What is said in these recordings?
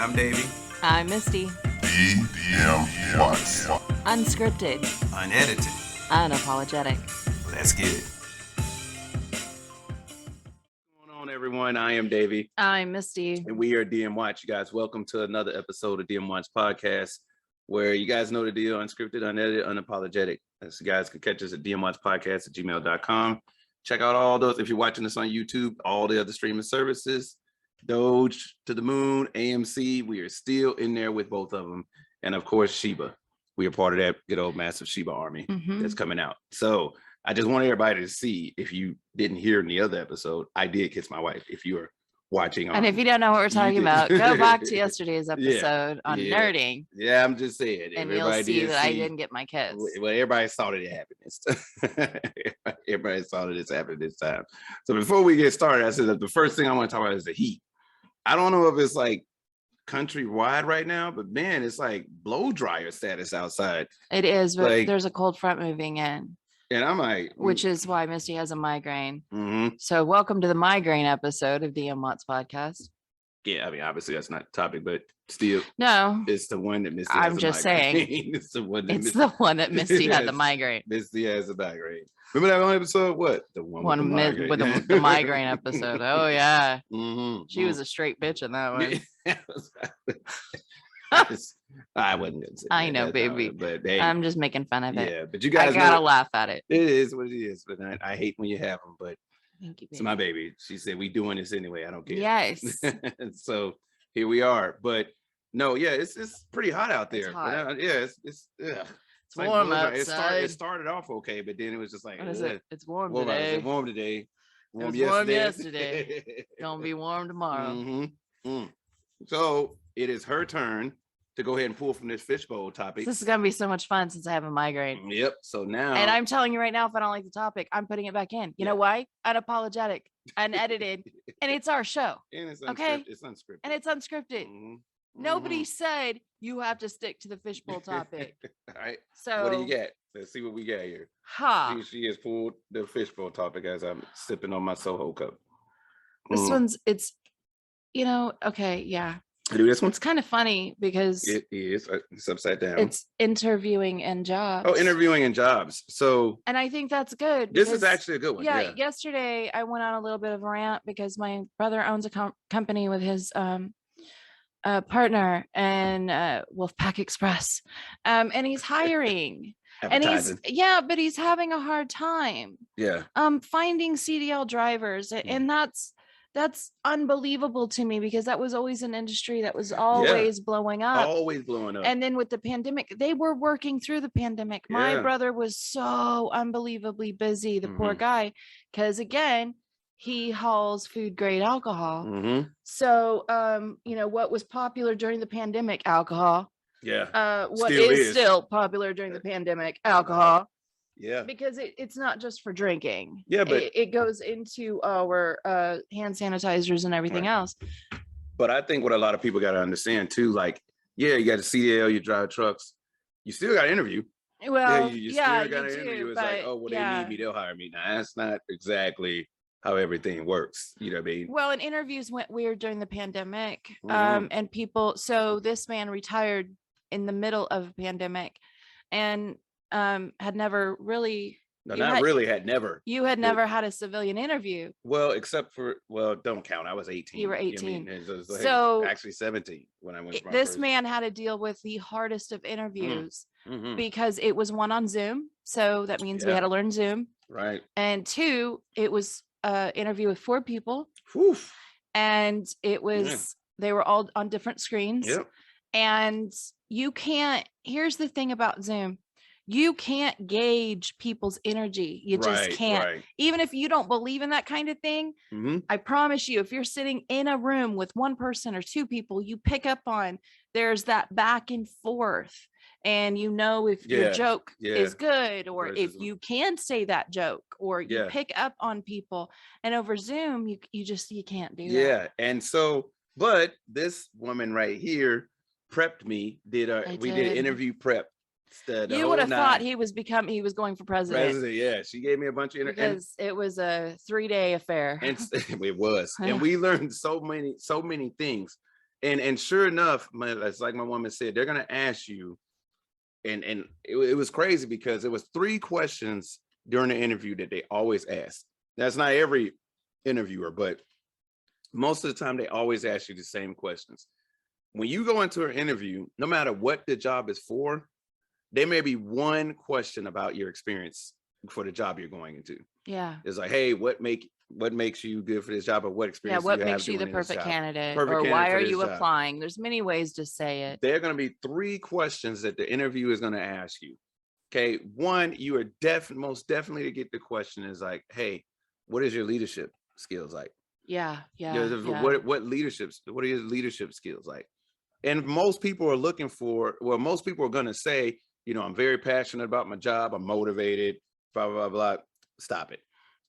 I'm Davie. I'm Misti. DMWATS. Unscripted. Unedited. Unapologetic. Let's get it. What's going on, everyone? I am Davie. I'm Misti. And we are DMWATS. You guys, welcome to another episode of DMWATS podcast, where you guys know the deal: unscripted, unedited, unapologetic. So you guys can catch us at dmwatspodcast@gmail.com. Check out all those. If you're watching this on YouTube, all the other streaming services, Doge, To the Moon, AMC, we are still in there with both of them. And of course, Sheba. We are part of that good old massive Sheba army that's coming out. So I just want everybody to see, if you didn't hear in the other episode, I did kiss my wife. If you were watching on, And if you don't know what we're talking about, go back to yesterday's episode on nerding. Yeah, I'm just saying. And you'll see that I didn't get my kiss. Well, everybody saw that it happened this time. Everybody saw that it's happened this time. So before we get started, I said that the first thing I want to talk about is the heat. I don't know if it's like countrywide right now, but man, it's like blow dryer status outside. It is, but Like- there's a cold front moving in, And I'm like, which is why Misti has a migraine. mhm. So welcome to the migraine episode of DMWATS podcast. Yeah, I mean, obviously that's not the topic, but still, No, it's the one that Misty I'm has a just migraine. saying. It's the one that it's the one that Misti had the Yes. migraine. Misty has a migraine. Remember that one episode? What? The one with the migraine. With the migraine episode. Oh yeah, Mhm, she was a straight bitch in that one. I wasn't gonna say I that, know, that's baby. not- but hey, I'm just making fun of it. yeah, but you I guys gotta know laugh at it. it is what it is. But I hate when you have them. But Thank you, it's baby. my baby. She said we doing this anyway. I don't care. Yes. So here we are. But no, yeah, it's pretty hot out there. It's But, hot. yeah, it's ugh. It's warm blue, but outside. It started off okay, but then it was just like, What is ugh. it? It's warm Warm, I today. said warm today. It was warm yesterday. yesterday. Gonna be warm tomorrow. Mhm, mm. So it is her turn to go ahead and pull from this fishbowl topic. This is gonna be so much fun since I have a migraine. Yep. So now, And I'm telling you right now, if I don't like the topic, I'm putting it back in. You know why? Unapologetic, unedited, and it's our show, and it's okay? unscripted. It's unscripted. and it's unscripted. Mhm, Nobody said you have to stick to the fishbowl topic. All right. So What do you got? Let's see what we got here. Ha! She has pulled the fishbowl topic as I'm sipping on my Soho cup. This Mm. one's okay, yeah. Do this one. It's kind of funny because It is. It's upside down. it's interviewing and jobs. Oh, interviewing and jobs. So And I think that's good. this is because- actually a good one. Yeah. Yesterday I went on a little bit of a rant because my brother owns a company with his partner and Wolfpack Express, and he's hiring, and Advertising. but he's having a hard time Yeah. finding CDL drivers, and that's unbelievable to me because that was always an industry that was always blowing up. Always blowing up. And then with the pandemic, they were working through the pandemic. My Yeah. brother was so unbelievably busy, the poor Mhm. guy, because again, he hauls food grade alcohol. Mhm. So, what was popular during the pandemic, alcohol. Yeah. What Still is is. still popular during the pandemic, alcohol, Yeah. because it's not just for drinking. Yeah, but It goes into our hand sanitizers and everything Right. else. But I think what a lot of people got to understand too, like, yeah, you got a CDL, you drive trucks, you still got to interview. Well, you yeah, still got to you interview. do, It's like, but oh, well, yeah. they need me, they'll hire me. Now, that's not exactly how everything works. You know what I mean? Well, and interviews went weird during the pandemic. Mhm. And people, so this man retired in the middle of a pandemic and had never really, No, you not had- really. Had never. you had Good. never had a civilian interview. Well, except for, well, don't count. I was 18. You were know what I 18. mean? And it's like, So- actually 17 when I went. for my This first- man had to deal with the hardest of interviews Mhm. because it was one on Zoom. So that means we Yeah. had to learn Zoom. Right. And two, it was an interview with 4 people Whew. and it was, they were all on different screens. Yep. And you can't, here's the thing about Zoom, you can't gauge people's energy. You just Right, can't. Right. Even if you don't believe in that kind of thing, hmm I promise you, if you're sitting in a room with one person or 2 people, you pick up on there's that back and forth. And you know if Yeah, your joke yeah. is good or if Versus- you can say that joke or you Yeah. pick up on people. And over Zoom, you can't do that. Yeah. And so, but this woman right here prepped me. We did did. interview prep. The You whole would have thought nine. he was going for president. President. Yeah, she gave me a bunch of Because it was a 3-day affair. and it was, and we learned so many things. And sure enough, it's like my woman said, they're gonna ask you, and it was crazy because it was 3 questions during the interview that they always ask. That's not every interviewer, but most of the time they always ask you the same questions. When you go into an interview, no matter what the job is for, there may be one question about your experience for the job you're going into. Yeah. It's like, hey, what makes you good for this job, or what Yeah. experience What do you have makes you the doing this perfect job? candidate, Perfect or candidate why for are this you job. applying? There's many ways to say it. There are going to be 3 questions that the interview is going to ask you. Okay, one, you are most definitely to get the question is like, hey, what is your leadership skills like? Yeah. What are your leadership skills like? And most people are looking for, most people are going to say, I'm very passionate about my job, I'm motivated, blah, blah, blah, blah. Stop it.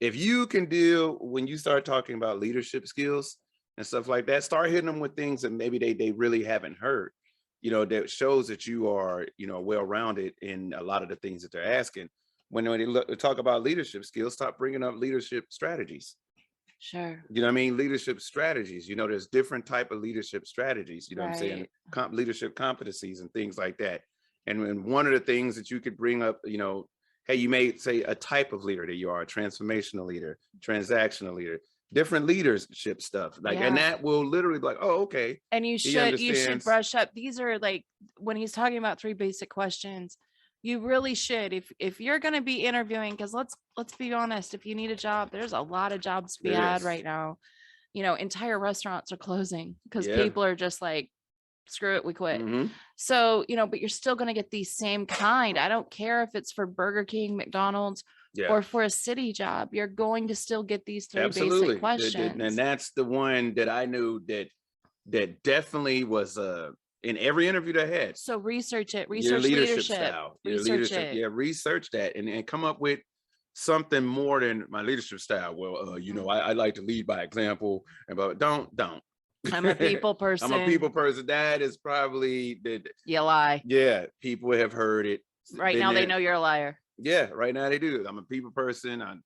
If you can deal, when you start talking about leadership skills and stuff like that, start hitting them with things that maybe they really haven't heard, that shows that you are, well-rounded in a lot of the things that they're asking. When they talk about leadership skills, stop bringing up leadership strategies. Sure. You know what I mean? Leadership strategies, there's different type of leadership strategies, what I'm saying? Leadership competencies and things like that. And one of the things that you could bring up, hey, you may say a type of leader that you are, a transformational leader, transactional leader, different leadership stuff. And that will literally be like, oh, okay. And you should brush up. These are like, when he's talking about 3 basic questions, you really should, if you're going to be interviewing, because let's be honest, if you need a job, there's a lot of jobs to be had right now. Entire restaurants are closing because people are just like, screw it, we quit. So, but you're still going to get these same kind. I don't care if it's for Burger King, McDonald's, or for a city job, you're going to still get these 3 basic questions. And that's the one that I knew that definitely was in every interview they had. So research it, your leadership style, research it. Yeah, research that and come up with something more than my leadership style. Well, I like to lead by example, but don't. I'm a people person. I'm a people person. That is probably you lie. Yeah, people have heard it. Right now they know you're a liar. Yeah, right now they do. I'm a people person. I'm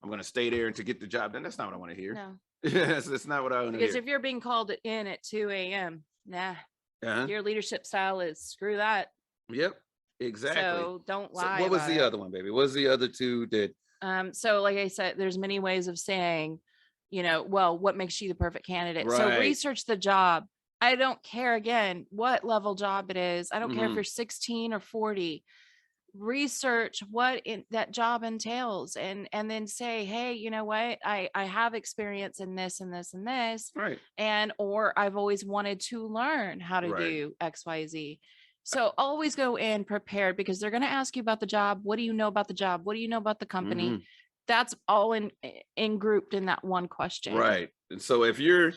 going to stay there and to get the job done. That's not what I want to hear. No. That's not what I want to hear. Because if you're being called in at 2 a.m., nah. Your leadership style is screw that. Yep, exactly. So don't lie. So what was the other one, baby? What was the other 2 that? So like I said, there's many ways of saying, what makes you the perfect candidate? Right. So research the job. I don't care again what level job it is. I don't care if you're 16 or 40. Research what that job entails, and then say, hey, you know what, I have experience in this and this and this, right? Or I've always wanted to learn how to do XYZ. So always go in prepared, because they're going to ask you about the job. What do you know about the job? What do you know about the company? That's all in grouped in that one question, right? And so if you're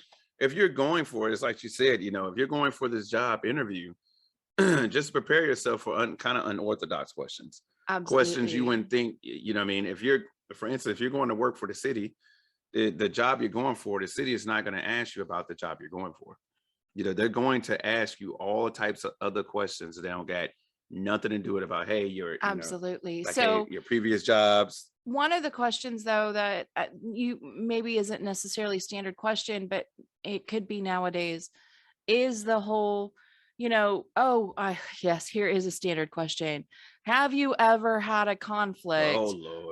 going for it, it's like you said, if you're going for this job interview, just prepare yourself for kind of unorthodox questions. Absolutely. Questions you wouldn't think, what I mean? If you're, for instance, if you're going to work for the city, the job you're going for, the city is not going to ask you about the job you're going for. They're going to ask you all types of other questions that don't got nothing to do with about, hey, you're absolutely. Like, so hey, your previous jobs. One of the questions, though, that you maybe isn't necessarily standard question, but it could be nowadays, is the whole, yes, here is a standard question. Have you ever had a conflict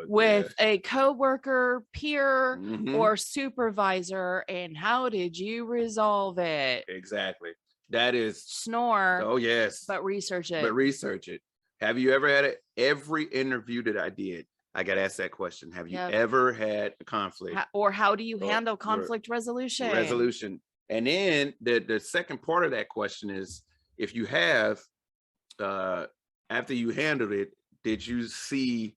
with a coworker, peer, or supervisor, and how did you resolve it? Exactly. That is snore. Oh, yes. But research it. Have you ever had every interview that I did, I got asked that question. Have you ever had a conflict? Or how do you handle conflict resolution? And then the second part of that question is, if you have, after you handled it, did you see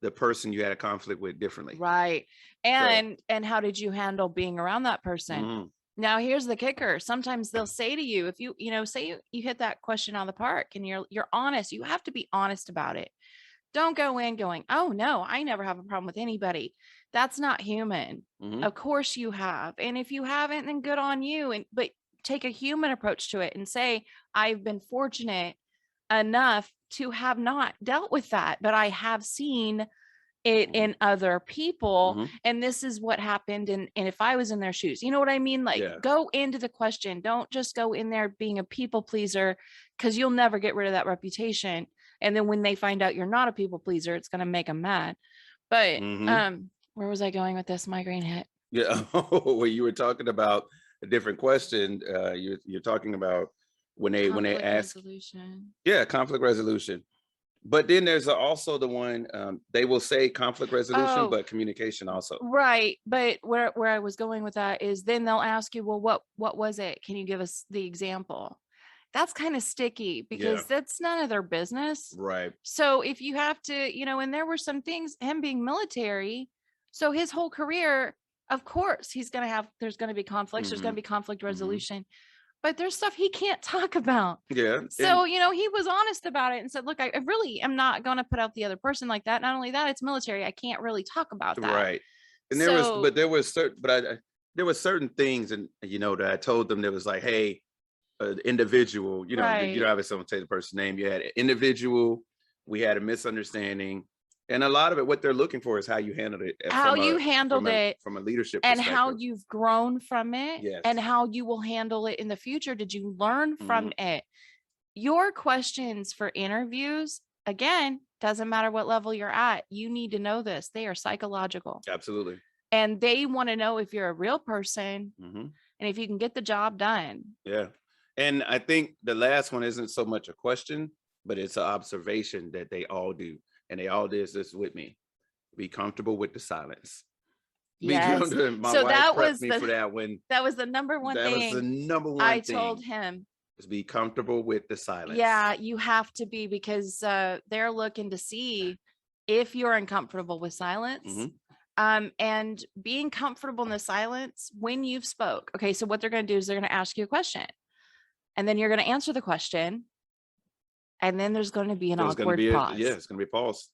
the person you had a conflict with differently? Right. And how did you handle being around that person? Now, here's the kicker. Sometimes they'll say to you, if you say you hit that question out of the park and you're honest, you have to be honest about it. Don't go in going, oh no, I never have a problem with anybody. That's not human. Of course you have. And if you haven't, then good on you. But take a human approach to it and say, I've been fortunate enough to have not dealt with that, but I have seen it in other people. Mhm. And this is what happened. And if I was in their shoes, you know what I mean? Like, Yeah. go into the question. Don't just go in there being a people pleaser, because you'll never get rid of that reputation. And then when they find out you're not a people pleaser, it's going to make them mad. But where was I going with this? Migraine hit. Yeah. Well, you were talking about a different question. You're talking about when they ask. Resolution. Yeah, conflict resolution. But then there's also the one they will say conflict resolution, but communication also. Right. But where I was going with that is then they'll ask you, well, what was it? Can you give us the example? That's kind of sticky because that's none of their business. Right. So if you have to, you know, and there were some things, him being military, so his whole career, of course, there's going to be conflicts, there's going to be conflict resolution, but there's stuff he can't talk about. Yeah. So, you know, he was honest about it and said, look, I really am not going to put out the other person like that. Not only that, it's military. I can't really talk about that. Right. And there were certain things, and you know, that I told them, there was like, hey, individual, you know, you don't have someone say the person's name. You had an individual, we had a misunderstanding, and a lot of it, what they're looking for is how you handled it, from a leadership and perspective. how you've grown from it, yes. and how you will handle it in the future. Did you learn from it? Your questions for interviews, again, doesn't matter what level you're at, you need to know this. They are psychological. Absolutely. And they want to know if you're a real person and if you can get the job done. Yeah. And I think the last one isn't so much a question, but it's an observation that they all do. And they all did this with me. Be comfortable with the silence. Yes. So that was the number one thing. That was the number one I thing. told him. Is be comfortable with the silence. Yeah, you have to be, because they're looking to see if you're uncomfortable with silence. And being comfortable in the silence when you've spoke. Okay, so what they're going to do is they're going to ask you a question, and then you're going to answer the question, and then there's going to be an awkward pause. It's going to be a pause.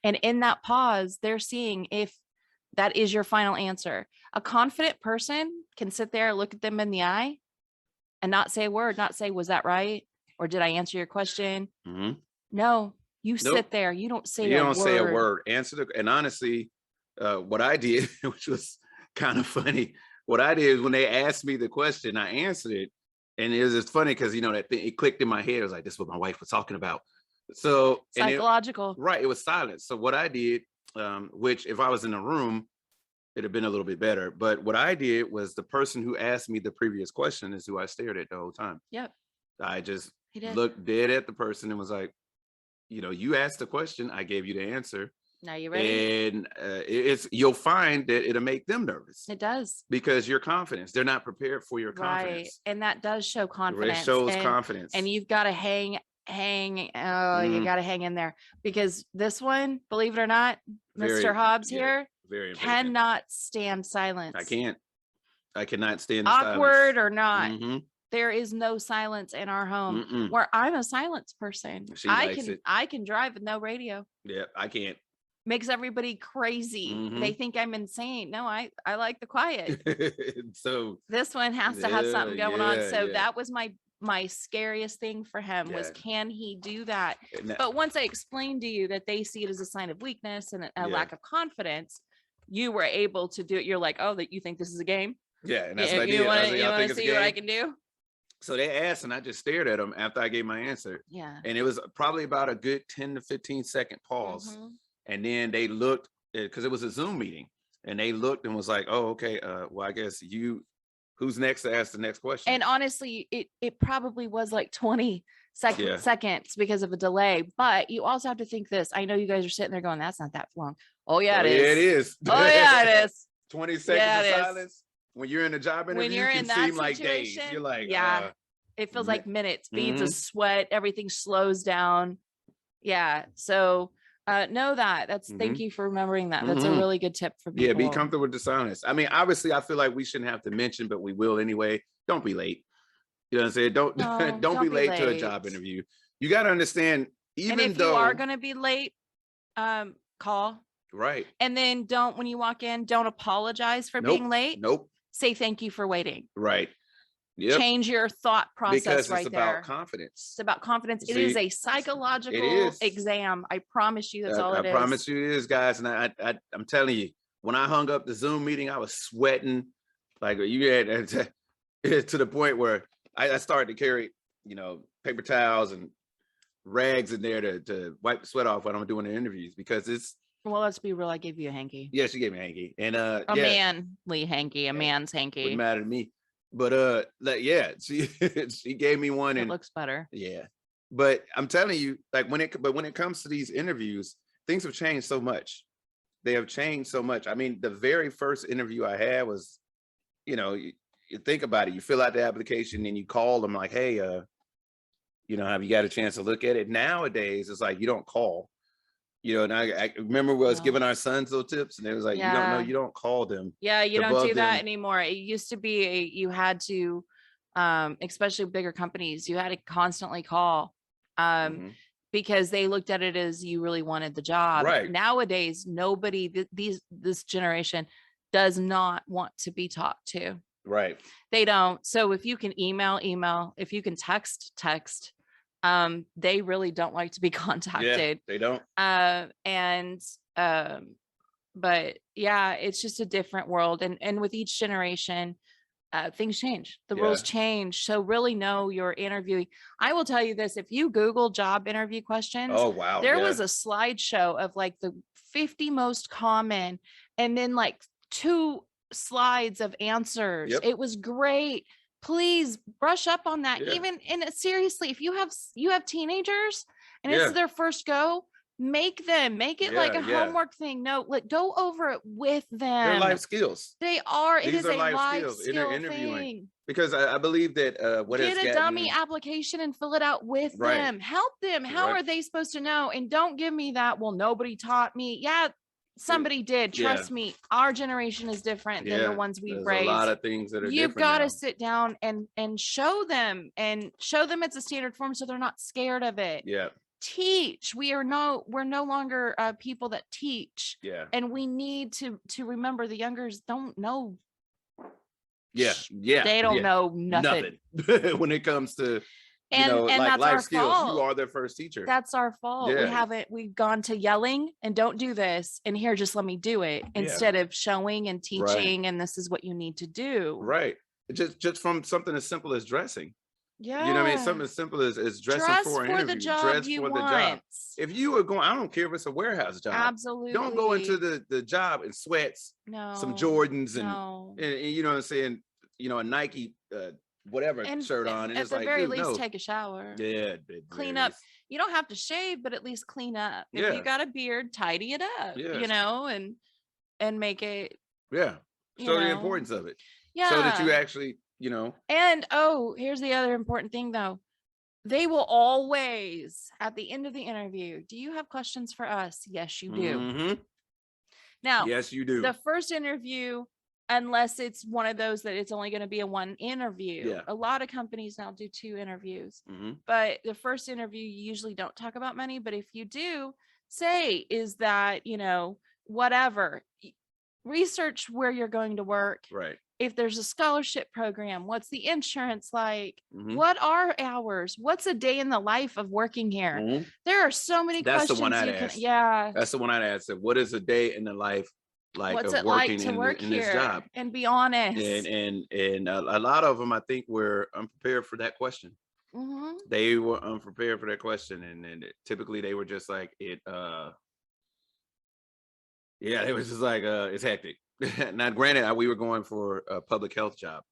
And in that pause, they're seeing if that is your final answer. A confident person can sit there, look at them in the eye, and not say a word, not say, was that right? Or did I answer your question? No, you sit there. You don't say a word. Answer and honestly, what I did, which was kind of funny, what I did is when they asked me the question, I answered it. And it was just funny because, you know, that thing, it clicked in my head. I was like, this is what my wife was talking about. So psychological. Right. It was silence. So what I did, which if I was in a room, it'd have been a little bit better. But what I did was the person who asked me the previous question is who I stared at the whole time. Yep. I just looked dead at the person and was like, you know, you asked the question, I gave you the answer. Now you're ready. And you'll find that it'll make them nervous. It does. Because your confidence, they're not prepared for your confidence. Right. And that does show confidence. It shows confidence. And you've got to you got to hang in there, because this one, believe it or not, Mr. Hobbs here cannot stand silence. I cannot stand awkward silence. Or not. There is no silence in our home where I'm a silence person. I can drive with no radio. Yeah, I can't. Makes everybody crazy. They think I'm insane. No, I like the quiet. So this one has to have something going on. So that was my scariest thing for him was, can he do that? But once I explained to you that they see it as a sign of weakness and a lack of confidence, you were able to do it. You're like, oh, that you think this is a game? Yeah, and that's what I did. You want to see what I can do? So they asked, and I just stared at them after I gave my answer. Yeah. And it was probably about a good 10 to 15 second pause. And then they looked, because it was a Zoom meeting, and they looked and was like, oh, okay, well, I guess who's next to ask the next question? And honestly, it probably was like 20 seconds because of a delay. But you also have to think this. I know you guys are sitting there going, that's not that long. Oh, yeah, it is. Yeah, it is. Oh, yeah, it is. 20 seconds of silence. When you're in a job interview, it can seem like days. You're like, it feels like minutes, beads of sweat, everything slows down. Yeah. So know that. Thank you for remembering that. That's a really good tip for people. Yeah, be comfortable with the silence. I mean, obviously, I feel like we shouldn't have to mention, but we will anyway. Don't be late. You know what I'm saying? Don't be late to a job interview. You got to understand, even though you are going to be late, call. Right. And then when you walk in, don't apologize for being late. Nope. Say thank you for waiting. Right. change your thought process because it's right about there. confidence. It's about confidence. It See, is a psychological exam. I promise you, that's all it is. I promise you it is, guys. And I'm telling you, when I hung up the Zoom meeting, I was sweating like you had to the point where I started to carry, paper towels and rags in there to wipe the sweat off when I'm doing the interviews, because it's. Well, let's be real. I gave you a hanky. Yeah, she gave me a hanky, and a manly hanky, a man's hanky. Wouldn't matter to me. But she gave me one, and it looks better. Yeah, but I'm telling you, like when it comes to these interviews, things have changed so much. They have changed so much. I mean, the very first interview I had was, you think about it. You fill out the application and you call them like, hey, have you got a chance to look at it? Nowadays, it's like you don't call. And I remember we was giving our sons those tips, and it was like, you don't call them. Yeah, you don't do that anymore. It used to be you had to, especially bigger companies, you had to constantly call because they looked at it as you really wanted the job. Right. Nowadays, nobody, this generation does not want to be talked to. Right. They don't. So if you can email, if you can text, they really don't like to be contacted. Yeah, they don't. But yeah, it's just a different world. And with each generation, things change. The rules change. So really know you're interviewing. I will tell you this, if you Google job interview questions, oh wow, there was a slideshow of like the 50 most common, and then like 2 slides of answers. It was great. Please brush up on that. Even seriously, if you have teenagers and it's their first go, make it like a homework thing. No, go over it with them. They're life skills. They are. It is a life skills skill interviewing thing. Because I believe that get a dummy application and fill it out with them. Help them. How are they supposed to know? And don't give me that, well, nobody taught me. Yeah, somebody did. Trust me, our generation is different than the ones we've raised. A lot of things that are you've got to sit down and show them it's a standard form, so they're not scared of it. Teach. We're no longer people that teach. And we need to remember the youngers don't know. They don't know nothing when it comes to and that's life our skills. fault. You are their first teacher. That's our fault. We've gone to yelling and don't do this, and here, just let me do it, instead of showing and teaching, and this is what you need to do. Right. Just from something as simple as dressing. Yeah. You know what I mean? Something as simple as dressing for an interview. The job you want. If you are going, I don't care if it's a warehouse job. Absolutely. Don't go into the job in sweats, some Jordans, and you know what I'm saying, a Nike whatever shirt on, and at it's the like, very dude, least take a shower. Clean up. You don't have to shave, but at least clean up. If you got a beard, tidy it up. And make it show the importance of it, so that you actually and here's the other important thing, though. They will always, at the end of the interview, do you have questions for us? Yes, you do. Now, yes, you do. The first interview, unless it's one of those that it's only going to be a one interview. A lot of companies now do 2 interviews, but the first interview, you usually don't talk about money. But if you do, say, is that, whatever, research where you're going to work. Right. If there's a scholarship program, what's the insurance like? What are hours? What's a day in the life of working here? There are so many questions. That's the one I'd ask. That's the one I'd ask. What is a day in the life like what's of it working like to work in here this job? And be honest. And a lot of them, I think, were unprepared for that question. They were unprepared for that question, and typically they were just like it. It was just like it's hectic. Now, granted, we were going for a public health job,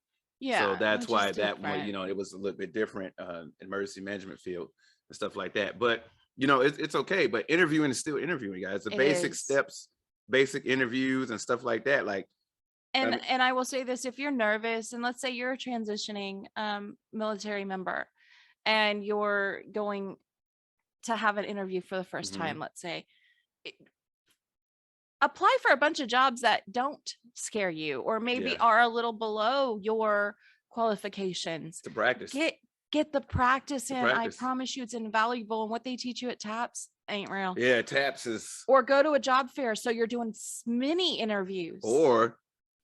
so that's why that one, it was a little bit different, emergency management field and stuff like that. But it's okay. But interviewing is still interviewing, guys. The basic steps, basic interviews and stuff like that. Like, and I will say this: if you're nervous, and let's say you're a transitioning military member, and you're going to have an interview for the first time, let's say. Apply for a bunch of jobs that don't scare you, or maybe are a little below your qualifications. To practice. Get the practice in. I promise you, it's invaluable. And what they teach you at TAPS ain't real. Yeah, TAPS is. Or go to a job fair, so you're doing mini interviews. Or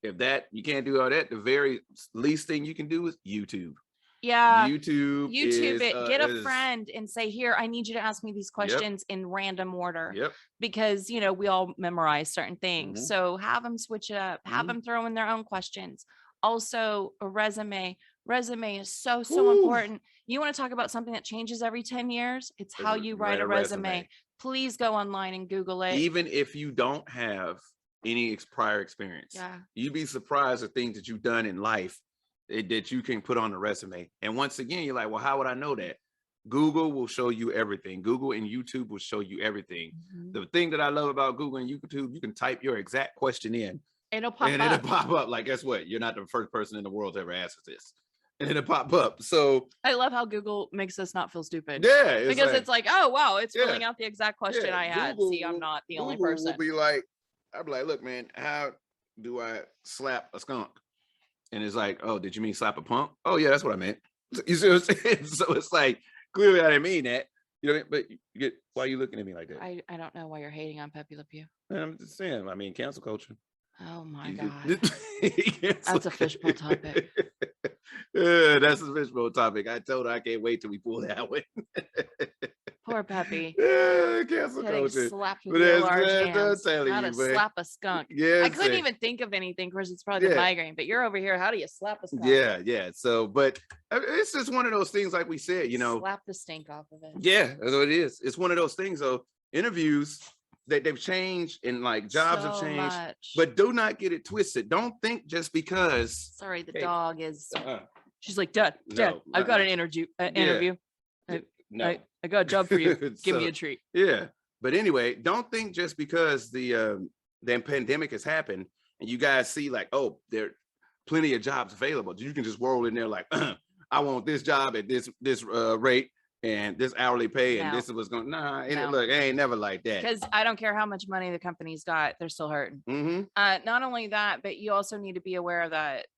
if that you can't do all that, the very least thing you can do is YouTube. Yeah. YouTube is, it. Get a friend and say, here, I need you to ask me these questions in random order. Yep. Because, you know, we all memorize certain things. So have them switch it up, have them throw in their own questions. Also, a resume. Resume is so important. You want to talk about something that changes every 10 years? It's how you write a resume. Please go online and Google it. Even if you don't have any prior experience, you'd be surprised at things that you've done in life that you can put on a resume. And once again, you're like, well, how would I know that? Google will show you everything. Google and YouTube will show you everything. The thing that I love about Google and YouTube, you can type your exact question in. It'll pop up. It'll pop up. Like, guess what? You're not the first person in the world to ever ask this. And it'll pop up. So I love how Google makes us not feel stupid. Yeah. Because it's like, oh, wow, it's filling out the exact question I had. Google See, I'm not the only Google person. Will be like, I'd be like, look, man, how do I slap a skunk? And it's like, oh, did you mean slap a punk? Oh, yeah, that's what I meant. You see what I'm saying? So it's like, clearly I didn't mean that. You know, but you get, why are you looking at me like that? I don't know why you're hating on Pepe Le Pew. I'm just saying, I mean, cancel culture. Oh my God. That's a fishbowl topic. That's a fishbowl topic. I told her I can't wait till we pull that one. Poor Pepe. Cancel culture. Slapped with your large hands. How to man. slap a skunk. I couldn't even think of anything. Of course, it's probably the migraine, but you're over here. How do you slap a skunk? Yeah. So, but it's just one of those things, like we said, you know. Slap the stink off of it. Yeah, that's what it is. It's one of those things, though. Interviews, they've changed and like jobs have changed, but do not get it twisted. Don't think just because. Sorry, the dog is. She's like, Dad, I've got an interview. No. I got a job for you. Give me a treat. Yeah, but anyway, don't think just because the pandemic has happened and you guys see like, oh, there are plenty of jobs available. You can just roll in there like, I want this job at this rate. And this hourly pay, and this was going. Look, it ain't never like that. Because I don't care how much money the company's got, they're still hurting. Not only that, but you also need to be aware of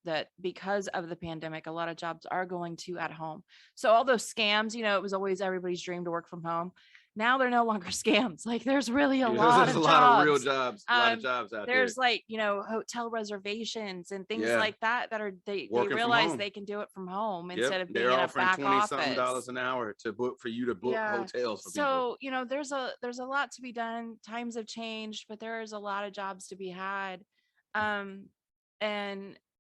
that because of the pandemic, a lot of jobs are going to at home. So all those scams, you know, it was always everybody's dream to work from home. Now they're no longer scams. Like there's really a lot of jobs. There's a lot of real jobs. A lot of jobs out there. There's like, you know, hotel reservations and things like that are they realize they can do it from home instead of being in a back office. They're offering $20-something an hour to book for you to book hotels for people. So, you know, there's a lot to be done. Times have changed, but there is a lot of jobs to be had. And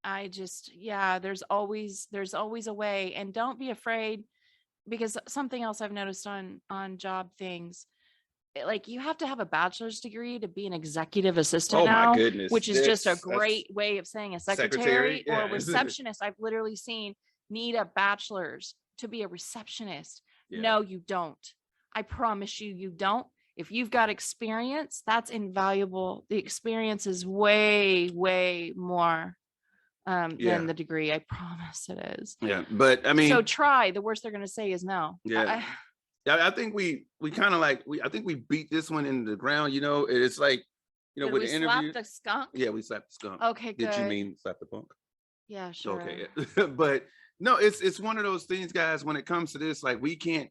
I just, there's always a way, and don't be afraid. Because something else I've noticed on job things, like you have to have a bachelor's degree to be an executive assistant now, my goodness. Which is just a great way of saying a secretary or a receptionist. I've literally seen need a bachelor's to be a receptionist. No, you don't. I promise you, you don't. If you've got experience, that's invaluable. The experience is way, way more than the degree. I promise it is. Yeah, but I mean, so try. The worst they're going to say is no. I think we kind of like I think we beat this one in the ground. You know, it's like, you know, with the interview. Slap the skunk. Yeah, we slapped the skunk. Okay, good. Did you mean slap the punk? Yeah, sure. Okay, but no, it's one of those things, guys. When it comes to this, like we can't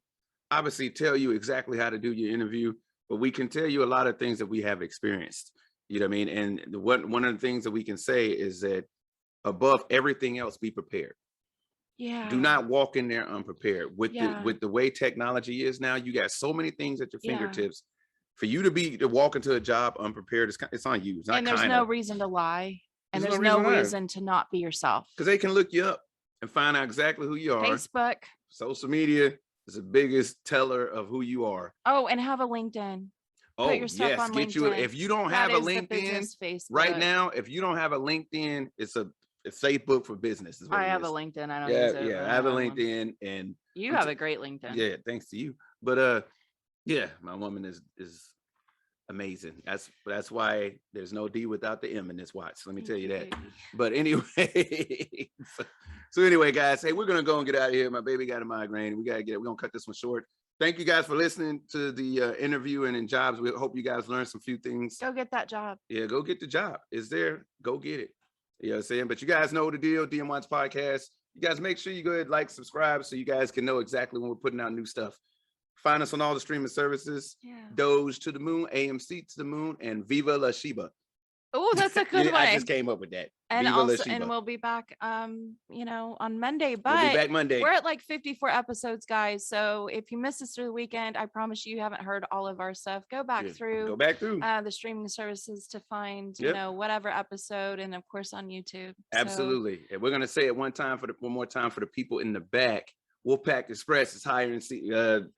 obviously tell you exactly how to do your interview, but we can tell you a lot of things that we have experienced. You know what I mean? And one of the things that we can say is that above everything else, be prepared. Yeah. Do not walk in there unprepared. With the way technology is now, you got so many things at your fingertips. For you to walk into a job unprepared, it's on you. It's not, and there's no reason to lie, and there's no reason to not be yourself. Because they can look you up and find out exactly who you are. Facebook, social media is the biggest teller of who you are. Oh, and have a LinkedIn. Oh, yes, get you. If you don't have a LinkedIn right now, if you don't have a LinkedIn, it's Facebook for business. Is what I have a LinkedIn. I don't use it. Yeah, I have a LinkedIn, and you have a great LinkedIn. Yeah, thanks to you. But my woman is amazing. That's why there's no D without the M in this watch. Let me tell you that. But anyway, so anyway, guys, hey, we're gonna go and get out of here. My baby got a migraine. We're gonna cut this one short. Thank you guys for listening to the interview and in jobs. We hope you guys learned some few things. Go get that job. Yeah, go get the job. It's there. Go get it. You know what I'm saying? But you guys know the deal. DMWATS podcast. You guys make sure you go ahead, like, subscribe, so you guys can know exactly when we're putting out new stuff. Find us on all the streaming services. Yeah. Doge to the moon, AMC to the moon, and Viva La Shiba. Oh, that's a good one. I just came up with that. And Viva La also, Shiva. and we'll be back, you know, on Monday. But We'll be back Monday. we're at like 54 episodes, guys. So if you missed us through the weekend, I promise you haven't heard all of our stuff. Go back through. Go back through the streaming services to find, you know, whatever episode, and of course on YouTube. Absolutely. And we're gonna say it one more time for the people in the back. Wolfpack Express is hiring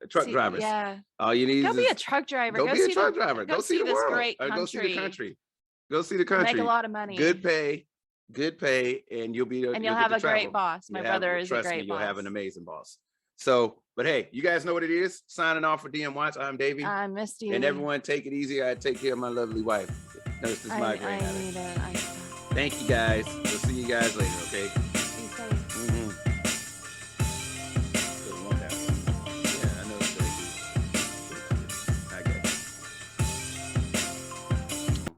truck drivers. Yeah. All you need go is be a truck driver. Go be a truck driver. Go see the this world. great country. Go see the country. Go see the country. Make a lot of money. Good pay, and you'll have a great boss. My brother is a great boss. You'll have an amazing boss. So, but hey, you guys know what it is. Signing off for DMWATS. I'm Davie. I'm Misti. And everyone, take it easy. I take care of my lovely wife. Nurse this migraine. I need it. Thank you guys. We'll see you guys later. Okay.